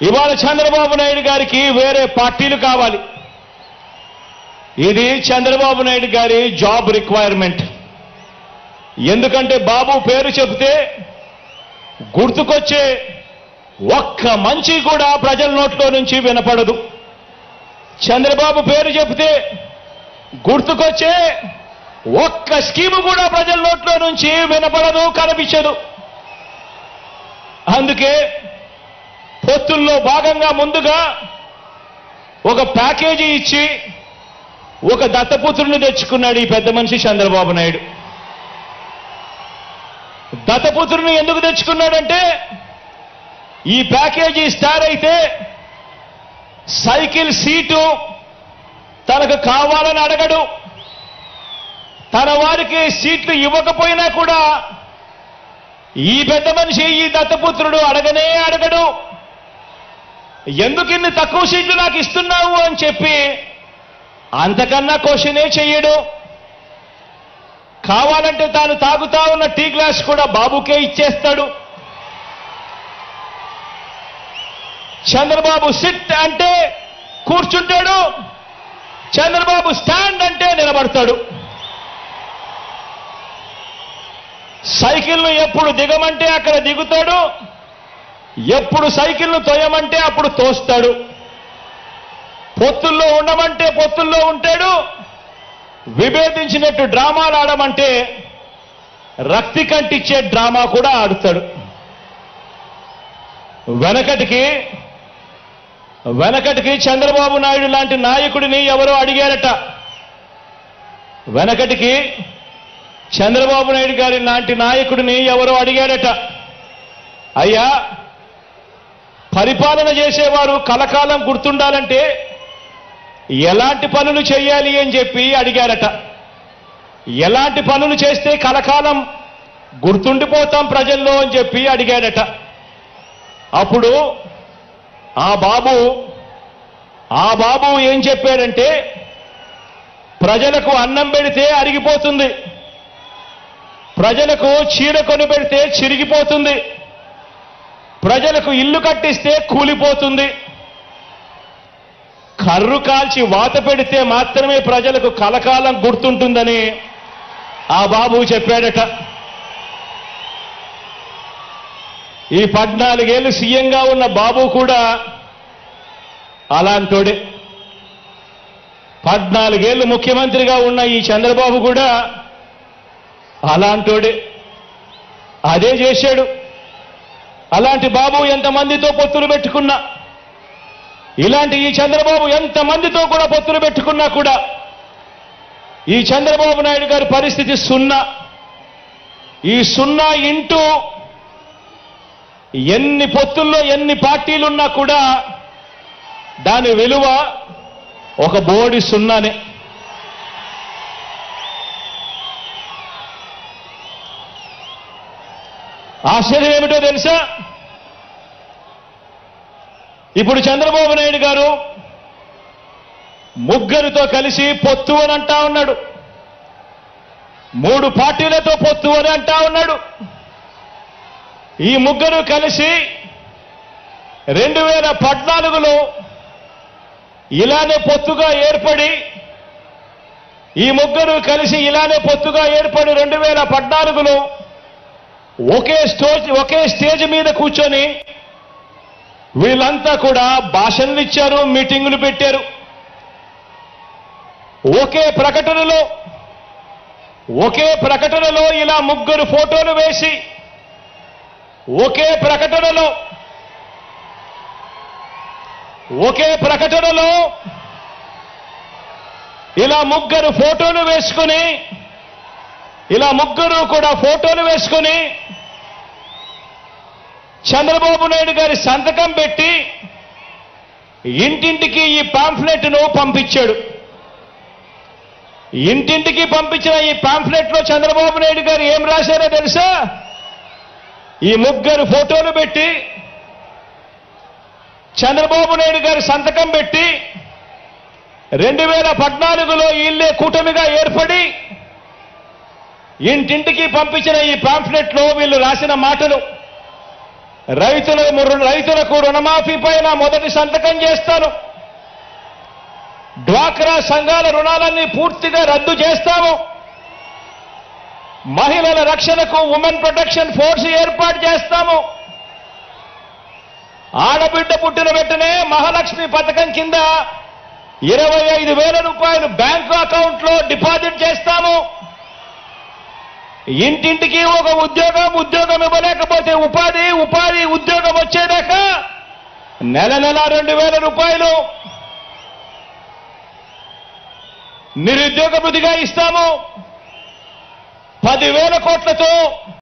ఇవాళ చంద్రబాబు నాయుడు గారికి వేరే పార్టీలు కావాలి. ఇది చంద్రబాబు నాయుడు గారి జాబ్ రిక్వైర్మెంట్. ఎందుకంటే బాబు పేరు చెబితే గుర్తుకొచ్చే ఒక్క మంచి కూడా ప్రజల నోట్లో నుంచి వినపడదు. చంద్రబాబు పేరు చెబితే గుర్తుకొచ్చే ఒక్క స్కీము కూడా ప్రజల నోట్లో నుంచి వినపడదు, కనిపించదు. అందుకే పొత్తుల్లో భాగంగా ముందుగా ఒక ప్యాకేజీ ఇచ్చి ఒక దత్తపుత్రుని తెచ్చుకున్నాడు ఈ పెద్ద మనిషి చంద్రబాబు నాయుడు. దత్తపుత్రుని ఎందుకు తెచ్చుకున్నాడంటే ఈ ప్యాకేజీ స్టార్ అయితే సైకిల్ సీటు తనకు కావాలని అడగడు. తన వారికి సీట్లు ఇవ్వకపోయినా కూడా ఈ పెద్ద మనిషి ఈ దత్తపుత్రుడు అడగనే అడగడు. ఎందుకు ఇన్ని తక్కువ సీట్లు నాకు ఇస్తున్నావు అని చెప్పి అంతకన్నా క్వశ్చనే చెయ్యడు. కావాలంటే తాను తాగుతా ఉన్న టీ గ్లాస్ కూడా బాబుకే ఇచ్చేస్తాడు. చంద్రబాబు సిట్ అంటే కూర్చుంటాడు, చంద్రబాబు స్టాండ్ అంటే నిలబడతాడు. సైకిల్ను ఎప్పుడు దిగమంటే అక్కడ దిగుతాడు, ఎప్పుడు సైకిల్ను తోయమంటే అప్పుడు తోస్తాడు. పొత్తుల్లో ఉండమంటే పొత్తుల్లో ఉంటాడు, విభేదించినట్టు డ్రామాలు ఆడమంటే రక్తి కంటిచ్చే డ్రామా కూడా ఆడుతాడు. వెనకటికి చంద్రబాబు నాయుడు లాంటి నాయకుడిని ఎవరో అడిగారట. వెనకటికి చంద్రబాబు నాయుడు గారి లాంటి నాయకుడిని ఎవరో అడిగారట, అయ్యా పరిపాలన చేసేవారు కలకాలం గుర్తుండాలంటే ఎలాంటి పనులు చేయాలి అని చెప్పి అడిగారట. ఎలాంటి పనులు చేస్తే కలకాలం గుర్తుండిపోతాం ప్రజల్లో అని చెప్పి అడిగారట. అప్పుడు ఆ బాబు ఏం చెప్పాడంటే ప్రజలకు అన్నం పెడితే అరిగిపోతుంది, ప్రజలకు చీర కొని పెడితే చిరిగిపోతుంది, ప్రజలకు ఇల్లు కట్టిస్తే కూలిపోతుంది, కర్రు కాల్చి వాత పెడితే మాత్రమే ప్రజలకు కలకాలం గుర్తుంటుందని ఆ బాబు చెప్పాడట. ఈ 14 ఏళ్లు సీఎంగా ఉన్న బాబు కూడా అలాంటోడే. 14 ఏళ్లు ముఖ్యమంత్రిగా ఉన్న ఈ చంద్రబాబు కూడా అలాంటోడే. అదే చేశాడు. అలాంటి బాబు ఎంతమందితో పొత్తులు పెట్టుకున్నా, ఇలాంటి ఈ చంద్రబాబు ఎంతమందితో కూడా పొత్తులు పెట్టుకున్నా కూడా ఈ చంద్రబాబు నాయుడు గారి పరిస్థితి సున్నా. ఈ సున్నా ఇంటూ ఎన్ని పొత్తుల్లో ఎన్ని పార్టీలున్నా కూడా దాని విలువ ఒక బోడి సున్నానే. ఆశ్చర్యం ఏమిటో తెలుసా? ఇప్పుడు చంద్రబాబు నాయుడు గారు ముగ్గురితో కలిసి పొత్తు అని అంటా ఉన్నాడు, 3 పార్టీలతో పొత్తు అని అంటా ఉన్నాడు. ఈ ముగ్గురు కలిసి 2014లో ఇలానే పొత్తుగా ఏర్పడి 2014లో ఒకే స్టేజ్ మీద కూర్చొని వీళ్ళంతా కూడా భాషణలు ఇచ్చారు, మీటింగులు పెట్టారు. ఒకే ప్రకటనలో ఇలా ముగ్గురు ఫోటోలు వేసి ఒకే ప్రకటనలో ఇలా ముగ్గురు ఫోటోలు వేసుకుని చంద్రబాబు నాయుడు గారి సంతకం పెట్టి ఇంటింటికి ఈ పాంఫ్లెట్ను పంపించాడు. ఇంటింటికి పంపించిన ఈ పాంఫ్లెట్లో చంద్రబాబు నాయుడు గారు ఏం రాశారో తెలుసా? ఈ ముగ్గురు ఫోటోలు పెట్టి చంద్రబాబు నాయుడు గారి సంతకం పెట్టి 2014లో వీళ్ళే కూటమిగా ఏర్పడి ఇంటింటికి పంపించిన ఈ పాంఫ్లెట్లో వీళ్ళు రాసిన మాటలు రైతులకు రుణమాఫీ పైన మొదటి సంతకం చేస్తాను. డ్వాక్రా సంఘాల రుణాలన్నీ పూర్తిగా రద్దు చేస్తాము. మహిళల రక్షణకు ఉమెన్ ప్రొటెక్షన్ ఫోర్స్ ఏర్పాటు చేస్తాము. ఆడబిడ్డ పుట్టిన వెంటనే మహాలక్ష్మి పథకం కింద 25,000 రూపాయలు బ్యాంకు అకౌంట్లో డిపాజిట్ చేస్తాము. ఇంటింటికి ఒక ఉద్యోగం ఇవ్వలేకపోతే ఉపాధి ఉద్యోగం వచ్చేదాకా నెల 2,000 రూపాయలు నిరుద్యోగ భృతిగా ఇస్తాము. 10,000 కోట్లతో